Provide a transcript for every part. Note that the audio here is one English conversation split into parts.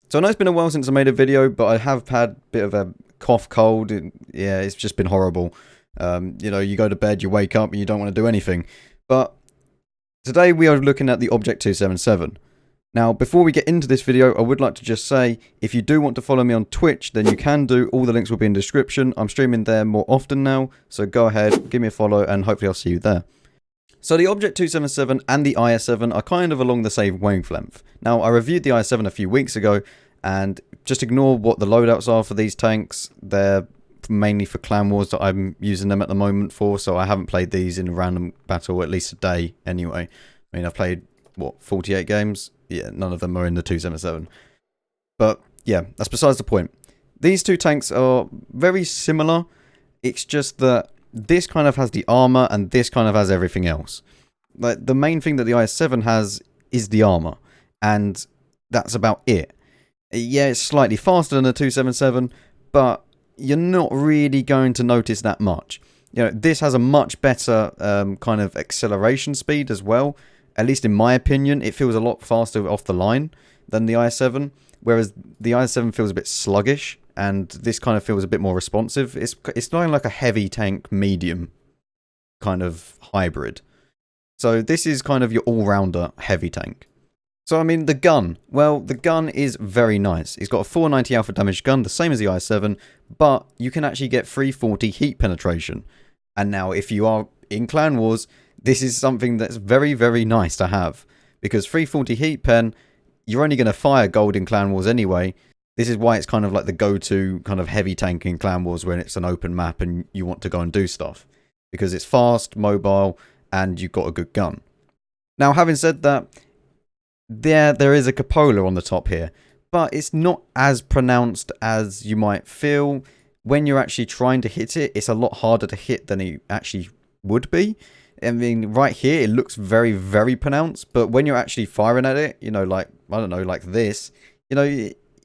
So I know it's been a while since I made a video, but I have had a bit of a cough, cold. Yeah, it's just been horrible. You know, you go to bed, you wake up, and you don't want to do anything. But today we are looking at the Object 277. Now, before we get into this video, I would like to just say, if you do want to follow me on Twitch, then you can do. All the links will be in the description. I'm streaming there more often now, so go ahead, give me a follow, and hopefully I'll see you there. So the Object 277 and the IS-7 are kind of along the same wavelength. Now, I reviewed the IS-7 a few weeks ago, and just ignore what the loadouts are for these tanks. They're mainly for Clan Wars that I'm using them at the moment for, so I haven't played these in a random battle at least a day anyway. I mean, I've played, what, 48 games? Yeah, none of them are in the 277. But, yeah, that's besides the point. These two tanks are very similar. It's just that this kind of has the armor and this kind of has everything else. Like, the main thing that the IS-7 has is the armor, and that's about it. Yeah, it's slightly faster than the 277, but you're not really going to notice that much. You know, this has a much better kind of acceleration speed as well. At least in my opinion, it feels a lot faster off the line than the IS-7, whereas the IS-7 feels a bit sluggish, and this kind of feels a bit more responsive. It's not like a heavy tank medium kind of hybrid. So this is kind of your all-rounder heavy tank. So I mean, the gun. Well, the gun is very nice. It's got a 490 alpha damage gun, the same as the IS-7, but you can actually get 340 heat penetration. And now, if you are in Clan Wars, this is something that's very, very nice to have. Because 340 heat pen, you're only going to fire gold in Clan Wars anyway. This is why it's kind of like the go-to kind of heavy tank in Clan Wars when it's an open map and you want to go and do stuff. Because it's fast, mobile, and you've got a good gun. Now, having said that, there is a cupola on the top here, but it's not as pronounced as you might feel. When you're actually trying to hit it, it's a lot harder to hit than it actually would be. I mean, right here, it looks very, very pronounced, but when you're actually firing at it, you know, like, I don't know, like this, you know,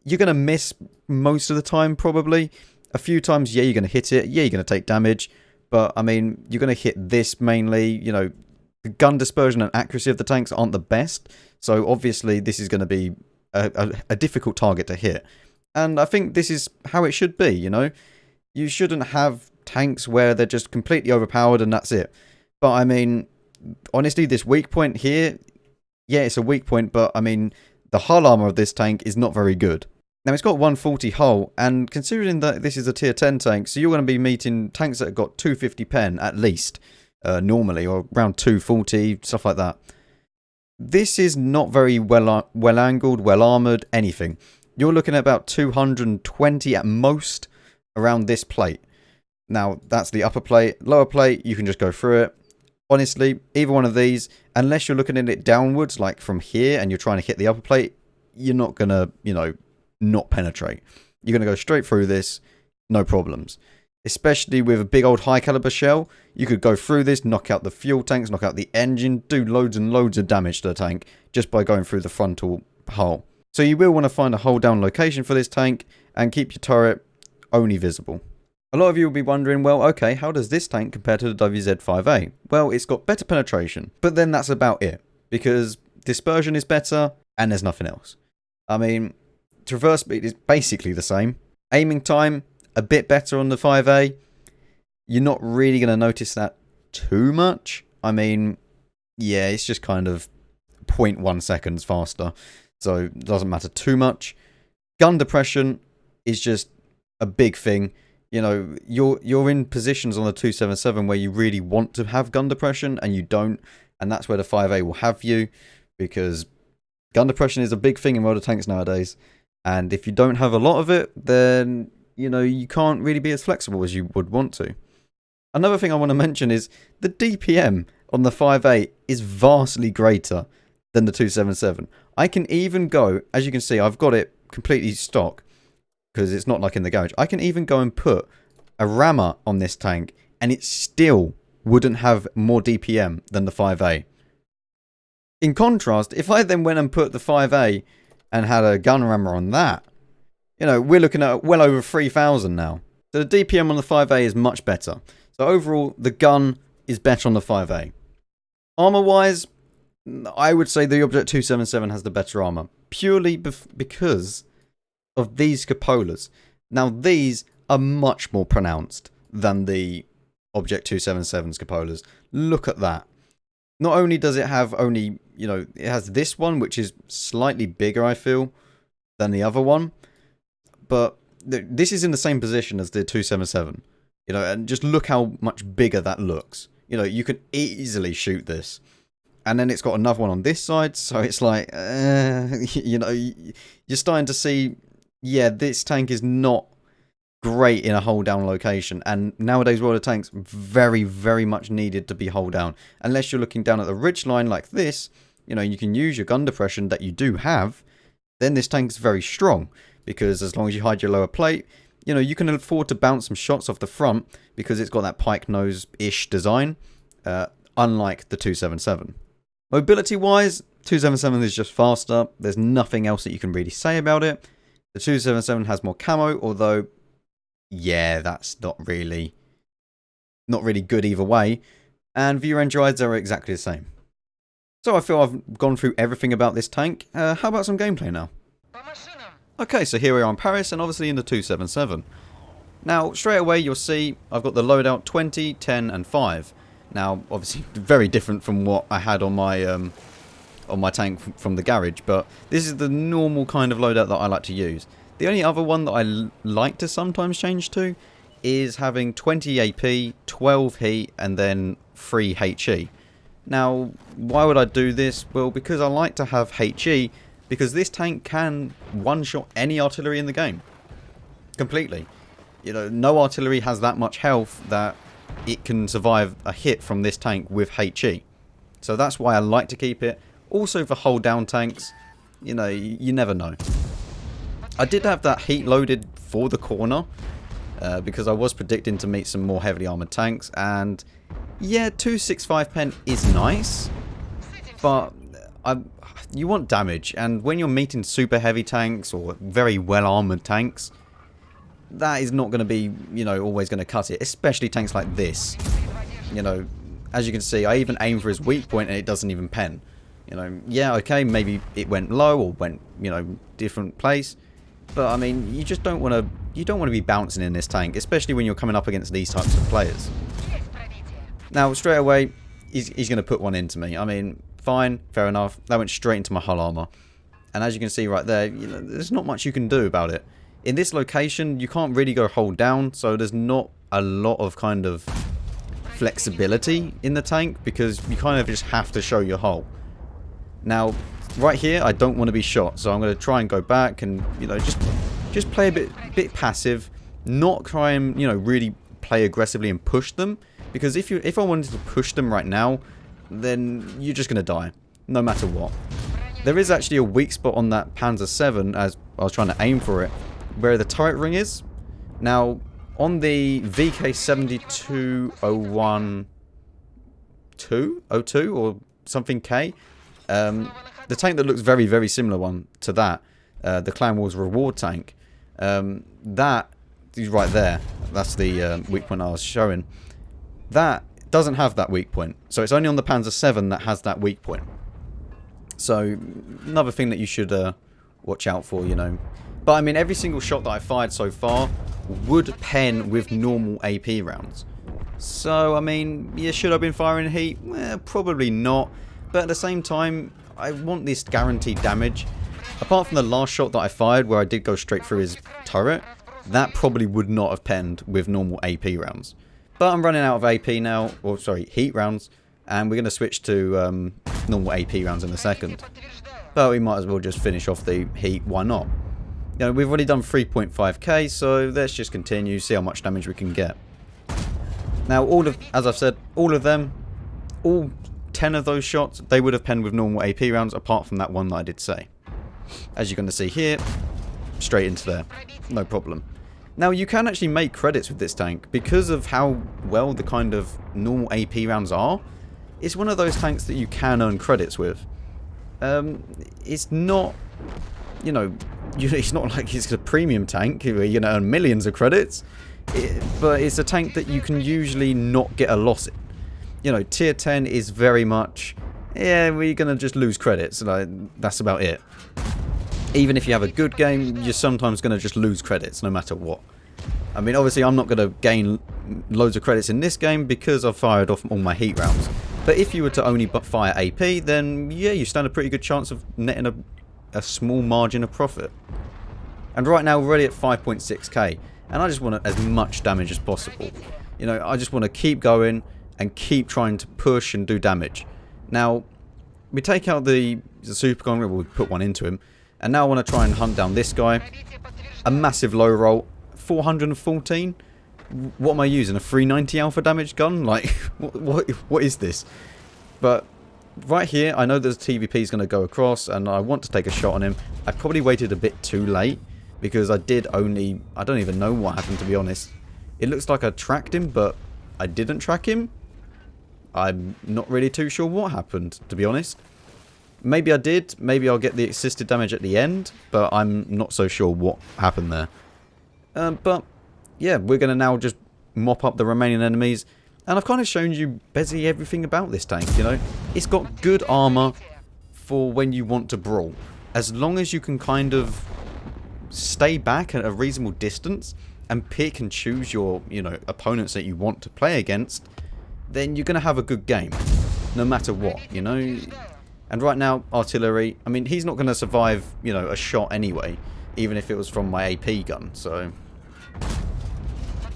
you're going to miss most of the time, probably. A few times, yeah, you're going to hit it, yeah, you're going to take damage, but, I mean, you're going to hit this mainly, you know. The gun dispersion and accuracy of the tanks aren't the best, so obviously this is going to be a difficult target to hit. And I think this is how it should be, you know? You shouldn't have tanks where they're just completely overpowered and that's it. But I mean, honestly, this weak point here, yeah, it's a weak point, but I mean, the hull armor of this tank is not very good. Now, it's got 140 hull, and considering that this is a tier 10 tank, so you're going to be meeting tanks that have got 250 pen at least. Normally, or around 240, stuff like that. This is not very well angled, well armored, anything. You're looking at about 220 at most around this plate. Now, that's the upper plate. Lower plate, you can just go through it. Honestly, either one of these, unless you're looking at it downwards, like from here, and you're trying to hit the upper plate, you're not going to, you know, not penetrate. You're going to go straight through this, no problems. Especially with a big old high caliber shell, you could go through this, knock out the fuel tanks, knock out the engine, do loads and loads of damage to the tank just by going through the frontal hull. So you will want to find a hull down location for this tank and keep your turret only visible. A lot of you will be wondering, well, okay, how does this tank compare to the WZ-5A? Well, it's got better penetration, but then that's about it, because dispersion is better and there's nothing else. I mean, traverse speed is basically the same. Aiming time, a bit better on the 5A. You're not really going to notice that too much. I mean, yeah, it's just kind of 0.1 seconds faster, so it doesn't matter too much. Gun depression is just a big thing. You know, you're in positions on the 277 where you really want to have gun depression and you don't, and that's where the 5A will have you, because gun depression is a big thing in World of Tanks nowadays, and if you don't have a lot of it, then you know, you can't really be as flexible as you would want to. Another thing I want to mention is the DPM on the 5A is vastly greater than the 277. I can even go, as you can see, I've got it completely stock because it's not like in the garage. I can even go and put a rammer on this tank and it still wouldn't have more DPM than the 5A. In contrast, if I then went and put the 5A and had a gun rammer on that, you know, we're looking at well over 3,000 now. So the DPM on the 5A is much better. So overall, the gun is better on the 5A. Armor-wise, I would say the Object 277 has the better armor. Purely because of these cupolas. Now, these are much more pronounced than the Object 277's cupolas. Look at that. Not only does it have only, it has this one, which is slightly bigger, I feel, than the other one. But this is in the same position as the 277. And just look how much bigger that looks. You can easily shoot this. And then it's got another one on this side, so it's like, you're starting to see, yeah, this tank is not great in a hold down location. And nowadays, World of Tanks, very, very much needed to be hold down. Unless you're looking down at the ridge line like this, you can use your gun depression that you do have, then this tank's very strong. Because as long as you hide your lower plate, you can afford to bounce some shots off the front because it's got that pike nose-ish design, unlike the 277. Mobility-wise, 277 is just faster. There's nothing else that you can really say about it. The 277 has more camo, although, yeah, that's not really good either way. And view range rides are exactly the same. So I feel I've gone through everything about this tank. How about some gameplay now? Okay, so here we are in Paris, and obviously in the 277. Now, straight away you'll see I've got the loadout 20, 10, and 5. Now, obviously, very different from what I had on my tank from the garage, but this is the normal kind of loadout that I like to use. The only other one that I like to sometimes change to is having 20 AP, 12 heat, and then 3 HE. Now, why would I do this? Well, because I like to have HE, because this tank can one-shot any artillery in the game. Completely. No artillery has that much health that it can survive a hit from this tank with HE. So that's why I like to keep it. Also for hold down tanks, you never know. I did have that heat loaded for the corner, because I was predicting to meet some more heavily armoured tanks, and yeah, 265 pen is nice, but you want damage, and when you're meeting super heavy tanks or very well armoured tanks, that is not going to be, always going to cut it, especially tanks like this. As you can see, I even aim for his weak point and it doesn't even pen. Yeah, okay, maybe it went low or went, different place, but I mean, you just don't want to be bouncing in this tank, especially when you're coming up against these types of players. Now, straight away, he's going to put one into me. I mean, fine, fair enough. That went straight into my hull armor. And as you can see right there, there's not much you can do about it. In this location, you can't really go hold down, so there's not a lot of kind of flexibility in the tank, because you kind of just have to show your hull. Now, right here, I don't want to be shot, so I'm going to try and go back and, just play a bit passive, not try and, really play aggressively and push them, because if I wanted to push them right now, then you're just going to die, no matter what. There is actually a weak spot on that Panzer 7, as I was trying to aim for it, where the turret ring is. Now, on the VK7201 02 or something K, the tank that looks very, very similar one to that, the Clan Wars reward tank, that is right there. That's the weak point I was showing. That doesn't have that weak point, so it's only on the Panzer 7 that has that weak point. So another thing that you should watch out for, But I mean, every single shot that I fired so far would pen with normal AP rounds. So I mean, yeah, should I have been firing heat? Well, probably not. But at the same time, I want this guaranteed damage. Apart from the last shot that I fired, where I did go straight through his turret, that probably would not have penned with normal AP rounds. But I'm running out of AP now, or sorry, heat rounds, and we're going to switch to normal AP rounds in a second. But we might as well just finish off the heat, why not? We've already done 3.5k, so let's just continue, see how much damage we can get. Now, as I've said, all 10 of those shots, they would have penned with normal AP rounds, apart from that one that I did say. As you're going to see here, straight into there, no problem. Now, you can actually make credits with this tank, because of how well the kind of normal AP rounds are. It's one of those tanks that you can earn credits with. It's not, it's not like it's a premium tank where you're going to earn millions of credits, but it's a tank that you can usually not get a loss in. Tier 10 is very much, yeah, we're going to just lose credits, that's about it. even if you have a good game, you're sometimes going to just lose credits no matter what. I mean, obviously I'm not going to gain loads of credits in this game because I've fired off all my heat rounds. But if you were to only fire AP, then yeah, you stand a pretty good chance of netting a small margin of profit. And right now we're already at 5.6k, and I just want as much damage as possible. You know, I just want to keep going and keep trying to push and do damage. Now, we take out the super con, we'll put one into him, and now I want to try and hunt down this guy. A massive low roll, 414. What am I using? A 390 alpha damage gun? Like, what is this? But right here, I know there's TVP is going to go across, and I want to take a shot on him. I probably waited a bit too late, because I don't even know what happened, to be honest. It looks like I tracked him, but I didn't track him. I'm not really too sure what happened, to be honest. Maybe I did. Maybe I'll get the assisted damage at the end, but I'm not so sure what happened there. But yeah, we're going to now just mop up the remaining enemies. And I've kind of shown you basically everything about this tank, you know. It's got good armor for when you want to brawl. As long as you can kind of stay back at a reasonable distance and pick and choose your, you know, opponents that you want to play against, then you're going to have a good game. No matter what, you know. And right now, artillery, I mean, he's not going to survive, you know, a shot anyway. Even if it was from my AP gun, so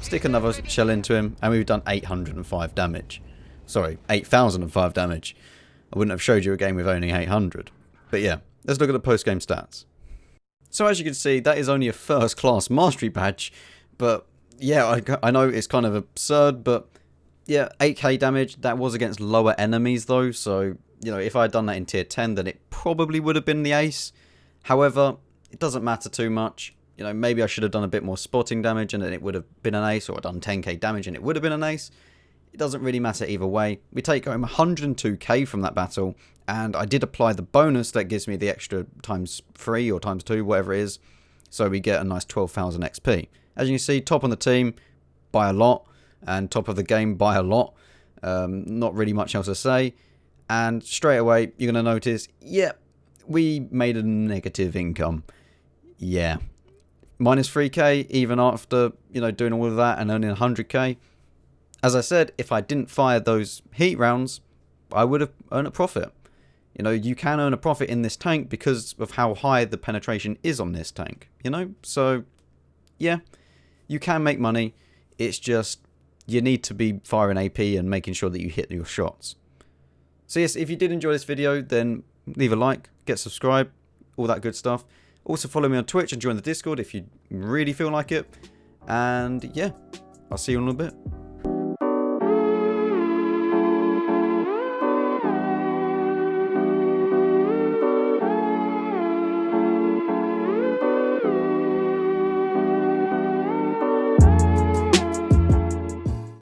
stick another shell into him, and we've done 805 damage. Sorry, 8,005 damage. I wouldn't have showed you a game with only 800. But yeah, let's look at the post-game stats. So as you can see, that is only a first class mastery badge. But yeah, I know it's kind of absurd, but yeah, 8k damage. That was against lower enemies though, so you know, if I had done that in tier 10, then it probably would have been the ace. However, it doesn't matter too much. You know, maybe I should have done a bit more spotting damage and then it would have been an ace, or I'd done 10k damage and it would have been an ace. It doesn't really matter either way. We take home 102k from that battle, and I did apply the bonus that gives me the extra times 3 or times 2, whatever it is. So we get a nice 12,000 XP. As you can see, top on the team by a lot, and top of the game by a lot. Not really much else to say. And straight away, you're going to notice, yeah, we made a negative income. Yeah. Minus 3k, even after, you know, doing all of that and earning 100k. As I said, if I didn't fire those heat rounds, I would have earned a profit. You know, you can earn a profit in this tank because of how high the penetration is on this tank. You know, so yeah, you can make money. It's just, you need to be firing AP and making sure that you hit your shots. So yes, if you did enjoy this video, then leave a like, get subscribed, all that good stuff. Also follow me on Twitch and join the Discord if you really feel like it. And yeah, I'll see you in a little bit.